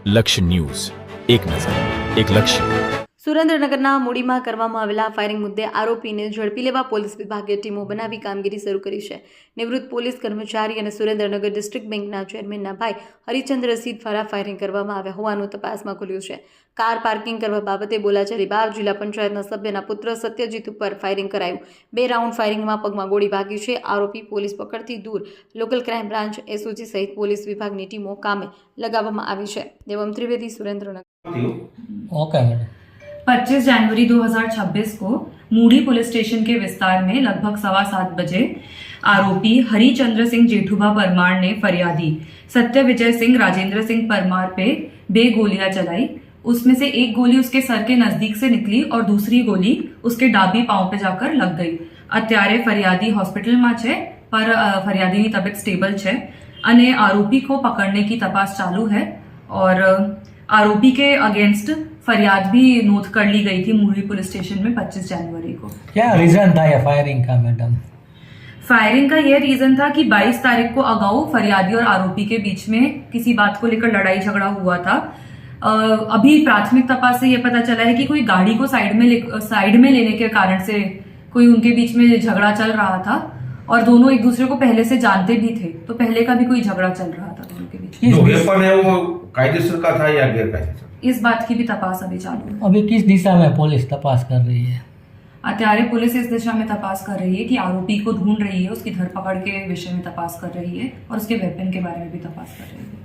લક્ષ્ય ન્યૂઝ, એક નજર, એક લક્ષ્ય. સુરેન્દ્રનગરના મૂડીમાં કરવામાં આવેલા ફાયરિંગ મુદ્દે આરોપીને ઝડપી લેવા પોલીસ વિભાગે ટીમો બનાવી કામગીરી શરૂ કરી છે. નિવૃત્ત પોલીસ કર્મચારી અને સુરેન્દ્રનગર ડિસ્ટ્રિક્ટ બેંકના ચેરમેનના ભાઈ હરિચંદ્ર સિંહ દ્વારા ફાયરિંગ કરવામાં આવ્યા હોવાનું તપાસમાં ખુલ્યું છે. કાર પાર્કિંગ કરવા બાબતે બોલાચાલી બાદ જિલ્લા પંચાયતના સભ્યના પુત્ર સત્યજીત ઉપર ફાયરિંગ કરાયું. 2 રાઉન્ડ ફાયરિંગમાં પગમાં ગોળી વાગી છે. આરોપી પોલીસ પકડથી દૂર લોકલ ક્રાઇમ બ્રાન્ચ, એસઓજી સહિત પોલીસ વિભાગની ટીમો કામે લગાવવામાં આવી છે. દેવમ ત્રિવેદી, સુरेंद्रनगर. Okay madam. 25 जनवरी 2026 को मूडी पुलिस स्टेशन के विस्तार में लगभग 7:15 बजे आरोपी हरिचंद्र सिंह जेठूबा परमार ने फरियादी सत्य विजय सिंह राजेंद्र सिंह परमार पे 2 गोलियां चलाई. उसमें से एक गोली उसके सर के नजदीक से निकली और दूसरी गोली उसके डाबी पांव पे जाकर लग गई. અત્યારે ફરિયાદી હોસ્પિટલમાં છે, पर ફરિયાદીની તબિયત સ્ટેબલ છે અને आरोपी को पकड़ने की तपास चालू है और आरोपी के अगेंस्ट फरियाद भी नोट कर ली गई थी मूडी पुलिस स्टेशन में 25 जनवरी को. क्या रीजन था ये फायरिंग का मैडम? फायरिंग का यह रीजन था कि 22 तारीख को अगाऊ फरियादी और आरोपी के बीच में किसी बात को लेकर लड़ाई झगड़ा हुआ था. अभी प्राथमिक तपास से यह पता चला है कि कोई गाड़ी को साइड में लेने के कारण से कोई उनके बीच में झगड़ा चल रहा था और दोनों एक दूसरे को पहले से जानते भी थे, तो पहले का भी कोई झगड़ा चल रहा था दोनों के बीच. जो वेपन है वो कायदेसर का था या गैरकायदेसर? इस बात की भी तपास अभी चालू है. अभी किस दिशा में पुलिस तपास कर रही है? અત્યારે पुलिस इस दिशा में तपास कर रही है कि आरोपी को ढूंढ रही है, उसकी धरपकड़ के विषय में तपास कर रही है और उसके वेपन के बारे में भी तपास कर रही है.